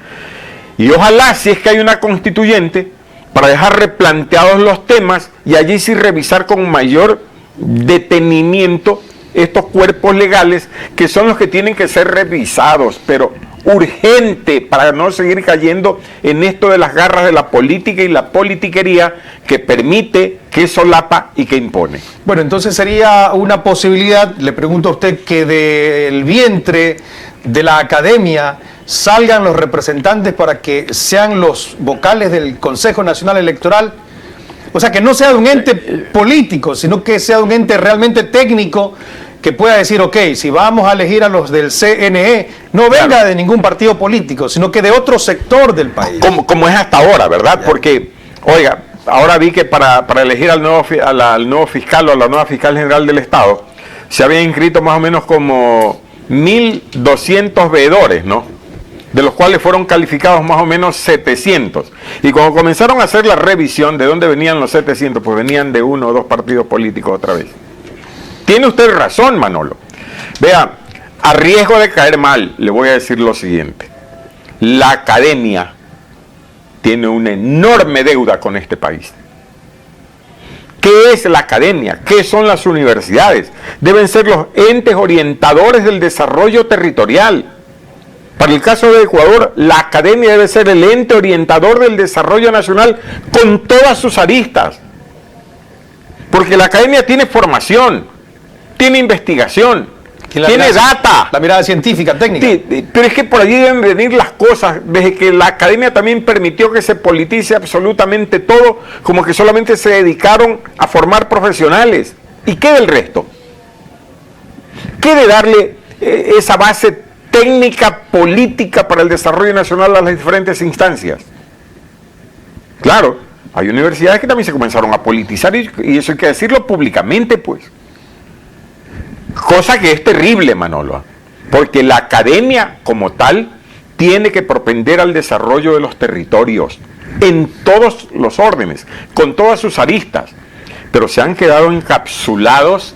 Speaker 2: y ojalá, si es que hay una constituyente, para dejar replanteados los temas y allí sí revisar con mayor detenimiento estos cuerpos legales que son los que tienen que ser revisados, pero urgente, para no seguir cayendo en esto de las garras de la política y la politiquería que permite, que solapa y que impone.
Speaker 1: Bueno, entonces sería una posibilidad, le pregunto a usted, que del vientre de la academia salgan los representantes para que sean los vocales del Consejo Nacional Electoral. O sea, que no sea de un ente político, sino que sea de un ente realmente técnico que pueda decir, ok, si vamos a elegir a los del CNE, no venga de ningún partido político, sino que de otro sector del país.
Speaker 2: Como es hasta ahora, ¿verdad? Porque, oiga, ahora vi que para elegir al nuevo fiscal o a la nueva fiscal general del Estado, se habían inscrito más o menos como 1.200 veedores, ¿no? De los cuales fueron calificados más o menos 700. Y cuando comenzaron a hacer la revisión de dónde venían los 700, pues venían de 1 o 2 partidos políticos otra vez. Tiene usted razón, Manolo. Vea, a riesgo de caer mal, le voy a decir lo siguiente. La academia tiene una enorme deuda con este país. ¿Qué es la academia? ¿Qué son las universidades? Deben ser los entes orientadores del desarrollo territorial. Para el caso de Ecuador, la academia debe ser el ente orientador del desarrollo nacional con todas sus aristas. Porque la academia tiene formación, tiene investigación, tiene data.
Speaker 1: La mirada científica, técnica.
Speaker 2: Sí, pero es que por allí deben venir las cosas, desde que la academia también permitió que se politice absolutamente todo, como que solamente se dedicaron a formar profesionales. ¿Y qué del resto? ¿Qué de darle esa base técnica política para el desarrollo nacional a las diferentes instancias? Claro, hay universidades que también se comenzaron a politizar y eso hay que decirlo públicamente, pues. Cosa que es terrible, Manolo, porque la academia como tal tiene que propender al desarrollo de los territorios en todos los órdenes, con todas sus aristas, pero se han quedado encapsulados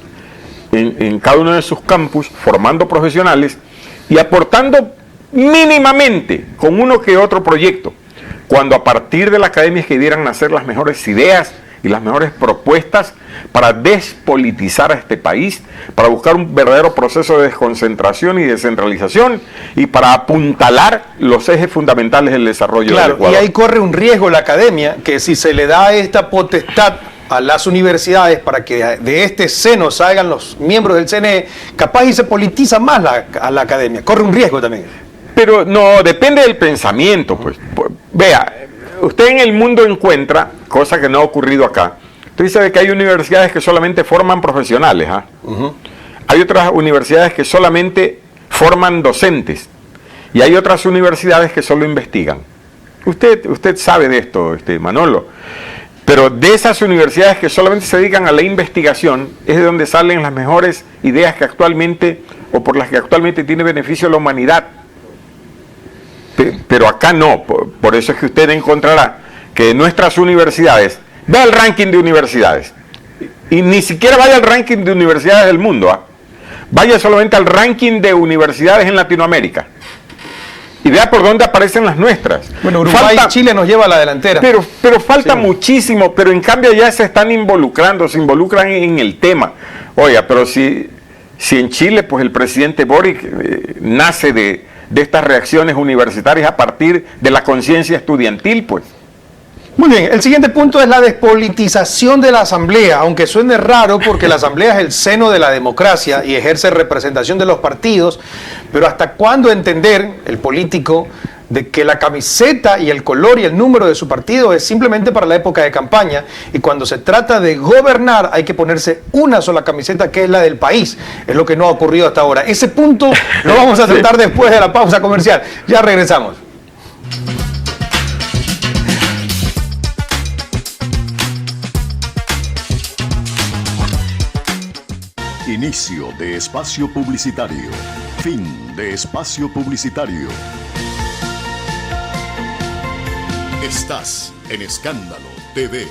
Speaker 2: en cada uno de sus campus, formando profesionales y aportando mínimamente con uno que otro proyecto, cuando a partir de la academia es que debieran nacer las mejores ideas y las mejores propuestas para despolitizar a este país, para buscar un verdadero proceso de desconcentración y descentralización y para apuntalar los ejes fundamentales del desarrollo del Ecuador.
Speaker 1: Y ahí corre un riesgo la academia, que si se le da esta potestad a las universidades para que de este seno salgan los miembros del CNE, capaz y se politiza más a la academia. Corre un riesgo también.
Speaker 2: Pero no, depende del pensamiento, pues. Vea, usted en el mundo encuentra, cosa que no ha ocurrido acá, usted dice que hay universidades que solamente forman profesionales, ¿ah? Hay otras universidades que solamente forman docentes y hay otras universidades que solo investigan. Usted sabe de esto, Manolo. Pero de esas universidades que solamente se dedican a la investigación es de donde salen las mejores ideas que actualmente, o por las que actualmente tiene beneficio la humanidad. Pero acá no, por eso es que usted encontrará que nuestras universidades, vea el ranking de universidades, y ni siquiera vaya al ranking de universidades del mundo, vaya solamente al ranking de universidades en Latinoamérica, y vea por dónde aparecen las nuestras.
Speaker 1: Bueno, Uruguay y Chile nos lleva a la delantera.
Speaker 2: Pero falta
Speaker 1: Sí.
Speaker 2: muchísimo, pero en cambio ya se están involucrando, se involucran en el tema. Oiga, pero si en Chile, pues el presidente Boric nace de estas reacciones universitarias a partir de la conciencia estudiantil, pues.
Speaker 1: Muy bien, el siguiente punto es la despolitización de la Asamblea, aunque suene raro porque la Asamblea es el seno de la democracia y ejerce representación de los partidos, pero ¿hasta cuándo entender el político de que la camiseta y el color y el número de su partido es simplemente para la época de campaña y cuando se trata de gobernar hay que ponerse una sola camiseta que es la del país? Es lo que no ha ocurrido hasta ahora. Ese punto lo vamos a tratar después de la pausa comercial. Ya regresamos.
Speaker 3: Inicio de espacio publicitario. Fin de espacio publicitario. Estás en Escándalo TV.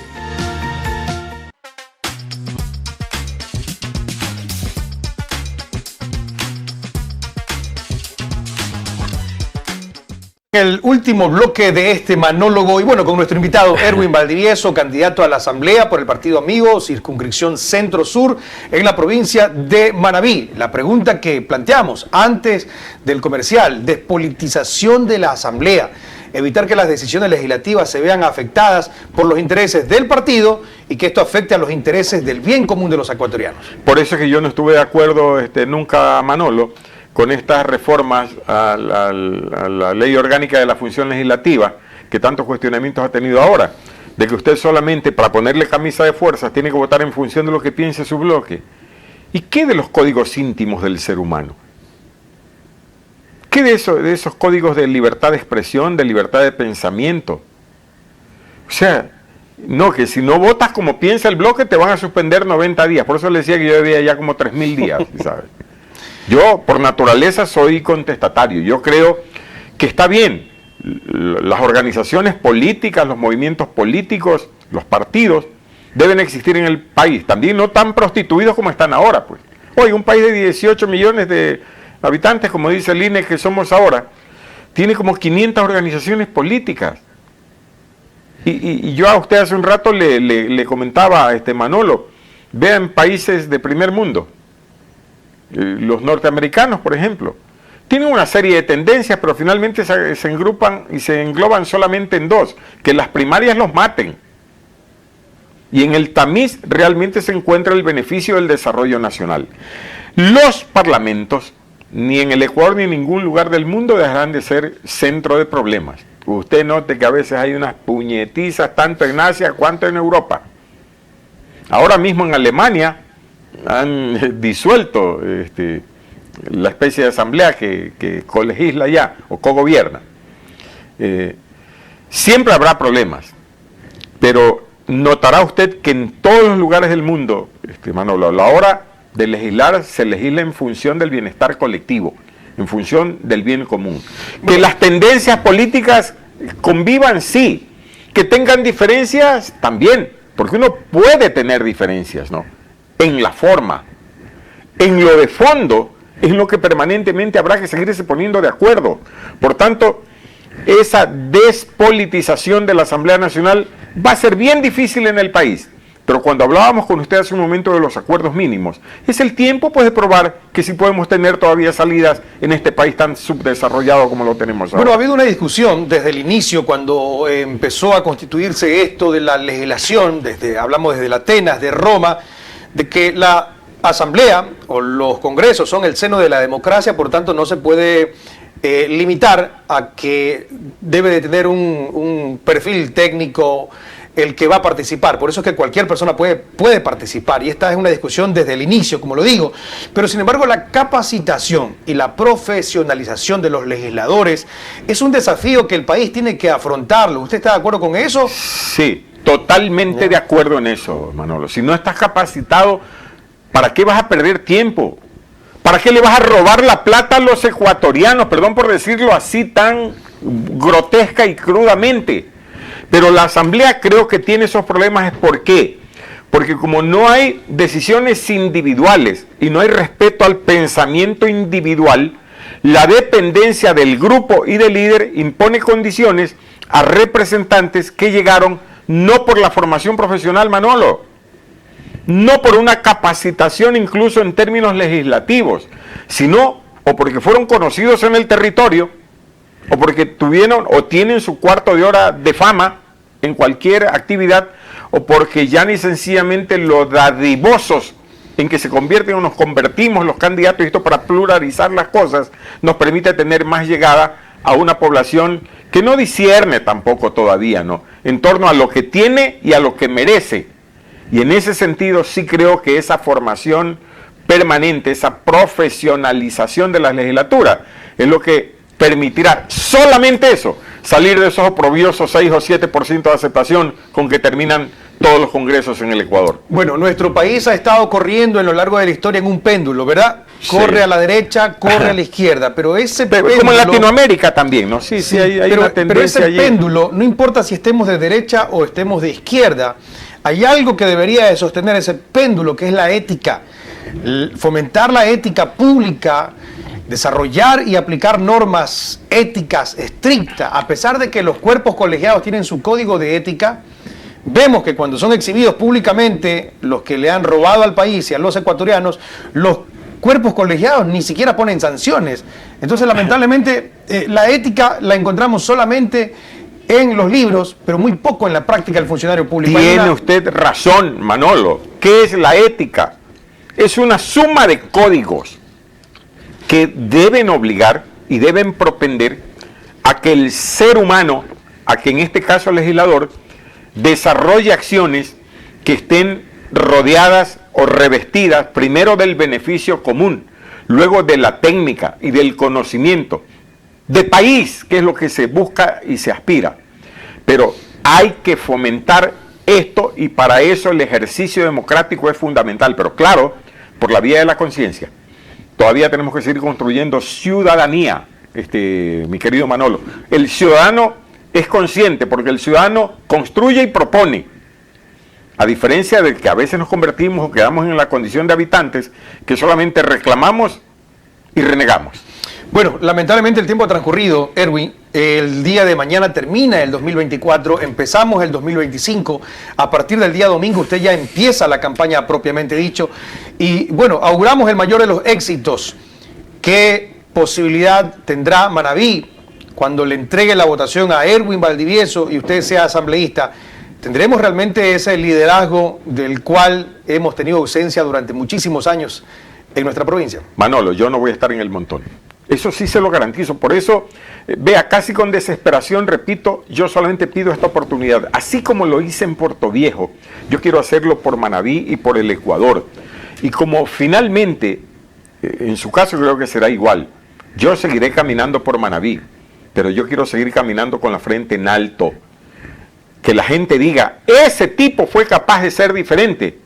Speaker 1: El último bloque de este monólogo, y bueno, con nuestro invitado Erwin Valdivieso, candidato a la Asamblea por el Partido Amigo, circunscripción Centro-Sur, en la provincia de Manabí. La pregunta que planteamos antes del comercial: despolitización de la Asamblea, evitar que las decisiones legislativas se vean afectadas por los intereses del partido y que esto afecte a los intereses del bien común de los ecuatorianos.
Speaker 2: Por eso es que yo no estuve de acuerdo nunca, Manolo, con estas reformas a la ley orgánica de la función legislativa, que tantos cuestionamientos ha tenido ahora, de que usted solamente para ponerle camisa de fuerzas tiene que votar en función de lo que piense su bloque. ¿Y qué de los códigos íntimos del ser humano? ¿Qué de esos códigos de libertad de expresión, de libertad de pensamiento? O sea, no, que si no votas como piensa el bloque te van a suspender 90 días. Por eso le decía que yo debía ya como 3.000 días, ¿sabes? Yo, por naturaleza, soy contestatario. Yo creo que está bien. Las organizaciones políticas, los movimientos políticos, los partidos, deben existir en el país. También no tan prostituidos como están ahora, pues. Hoy, un país de 18 millones de habitantes, como dice el INE que somos ahora, tiene como 500 organizaciones políticas. Y yo a usted hace un rato le comentaba a Manolo, vean países de primer mundo. Los norteamericanos, por ejemplo, tienen una serie de tendencias, pero finalmente se agrupan y se engloban solamente en dos: que las primarias los maten. Y en el tamiz realmente se encuentra el beneficio del desarrollo nacional. Los parlamentos, ni en el Ecuador ni en ningún lugar del mundo, dejarán de ser centro de problemas. Usted note que a veces hay unas puñetizas tanto en Asia cuanto en Europa. Ahora mismo en Alemania han disuelto la especie de asamblea que colegisla ya o cogobierna. Siempre habrá problemas, pero notará usted que en todos los lugares del mundo, Manolo, a la hora de legislar se legisla en función del bienestar colectivo, en función del bien común. Que las tendencias políticas convivan, sí. Que tengan diferencias, también, porque uno puede tener diferencias, ¿no? En la forma, en lo de fondo, es lo que permanentemente habrá que seguirse poniendo de acuerdo. Por tanto, esa despolitización de la Asamblea Nacional va a ser bien difícil en el país. Pero cuando hablábamos con usted hace un momento de los acuerdos mínimos, es el tiempo pues de probar que sí podemos tener todavía salidas en este país tan subdesarrollado como lo tenemos ahora.
Speaker 1: Bueno, ha habido una discusión desde el inicio, cuando empezó a constituirse esto de la legislación, hablamos desde Atenas, de Roma, de que la Asamblea o los congresos son el seno de la democracia, por tanto no se puede limitar a que debe de tener un perfil técnico el que va a participar. Por eso es que cualquier persona puede participar, y esta es una discusión desde el inicio, como lo digo. Pero sin embargo, la capacitación y la profesionalización de los legisladores es un desafío que el país tiene que afrontarlo. ¿Usted está de acuerdo con eso?
Speaker 2: Sí, totalmente de acuerdo en eso, Manolo. Si no estás capacitado, ¿para qué vas a perder tiempo? ¿Para qué le vas a robar la plata a los ecuatorianos? Perdón por decirlo así tan grotesca y crudamente. Pero la Asamblea creo que tiene esos problemas. ¿Por qué? Porque como no hay decisiones individuales y no hay respeto al pensamiento individual, la dependencia del grupo y del líder impone condiciones a representantes que llegaron no por la formación profesional, Manolo, no por una capacitación incluso en términos legislativos, sino o porque fueron conocidos en el territorio, o porque tuvieron o tienen su cuarto de hora de fama en cualquier actividad, o porque ya ni sencillamente los dadivosos en que se convierten o nos convertimos los candidatos, y esto para pluralizar las cosas, nos permite tener más llegada a una población que no discierne tampoco todavía, ¿no?, en torno a lo que tiene y a lo que merece. Y en ese sentido sí creo que esa formación permanente, esa profesionalización de la legislatura, es lo que permitirá, solamente eso, salir de esos oprobiosos 6 o 7% de aceptación con que terminan todos los congresos en el Ecuador.
Speaker 1: Bueno, nuestro país ha estado corriendo en lo largo de la historia en un péndulo, ¿verdad?
Speaker 2: Sí.
Speaker 1: Corre a la derecha, corre a la izquierda, pero ese péndulo...
Speaker 2: Como en Latinoamérica también, ¿no? Sí, hay una tendencia
Speaker 1: pero ese
Speaker 2: allí.
Speaker 1: péndulo, no importa si estemos de derecha o estemos de izquierda, hay algo que debería de sostener ese péndulo, que es la ética. Fomentar la ética pública, desarrollar y aplicar normas éticas estrictas, a pesar de que los cuerpos colegiados tienen su código de ética. Vemos que cuando son exhibidos públicamente los que le han robado al país y a los ecuatorianos, los cuerpos colegiados ni siquiera ponen sanciones. Entonces, lamentablemente, la ética la encontramos solamente en los libros, pero muy poco en la práctica del funcionario público.
Speaker 2: Tiene usted razón, Manolo. ¿Qué es la ética? Es una suma de códigos que deben obligar y deben propender a que el ser humano, a que en este caso el legislador, desarrolle acciones que estén rodeadas o revestidas primero del beneficio común, luego de la técnica y del conocimiento de país, que es lo que se busca y se aspira. Pero hay que fomentar esto, y para eso el ejercicio democrático es fundamental, pero claro, por la vía de la conciencia. Todavía tenemos que seguir construyendo ciudadanía, mi querido Manolo. El ciudadano es consciente porque el ciudadano construye y propone, a diferencia de que a veces nos convertimos o quedamos en la condición de habitantes que solamente reclamamos y renegamos.
Speaker 1: Bueno, lamentablemente el tiempo ha transcurrido, Erwin. El día de mañana termina el 2024, empezamos el 2025. A partir del día domingo usted ya empieza la campaña propiamente dicho. Y bueno, auguramos el mayor de los éxitos. ¿Qué posibilidad tendrá Manabí cuando le entregue la votación a Erwin Valdivieso y usted sea asambleísta? ¿Tendremos realmente ese liderazgo del cual hemos tenido ausencia durante muchísimos años en nuestra provincia?
Speaker 2: Manolo, yo no voy a estar en el montón. Eso sí se lo garantizo. Por eso, vea, casi con desesperación, repito, yo solamente pido esta oportunidad. Así como lo hice en Puerto Viejo, yo quiero hacerlo por Manabí y por el Ecuador. Y como finalmente, en su caso creo que será igual, yo seguiré caminando por Manabí, pero yo quiero seguir caminando con la frente en alto. Que la gente diga, ese tipo fue capaz de ser diferente,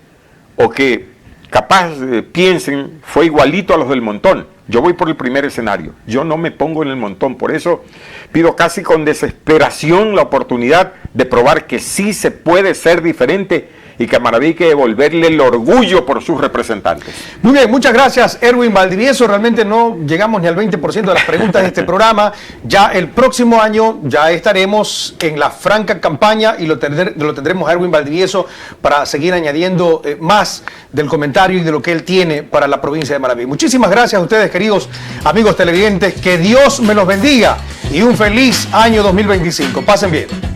Speaker 2: o que capaz piensen, fue igualito a los del montón. Yo voy por el primer escenario, yo no me pongo en el montón. Por eso pido casi con desesperación la oportunidad de probar que sí se puede ser diferente y que a Manabí hay que devolverle el orgullo por sus representantes.
Speaker 1: Muy bien, muchas gracias, Erwin Valdivieso. Realmente no llegamos ni al 20% de las preguntas de este programa. Ya el próximo año ya estaremos en la franca campaña y lo tendremos a Erwin Valdivieso para seguir añadiendo más del comentario y de lo que él tiene para la provincia de Manabí. Muchísimas gracias a ustedes, queridos amigos televidentes. Que Dios me los bendiga y un feliz año 2025. Pasen bien.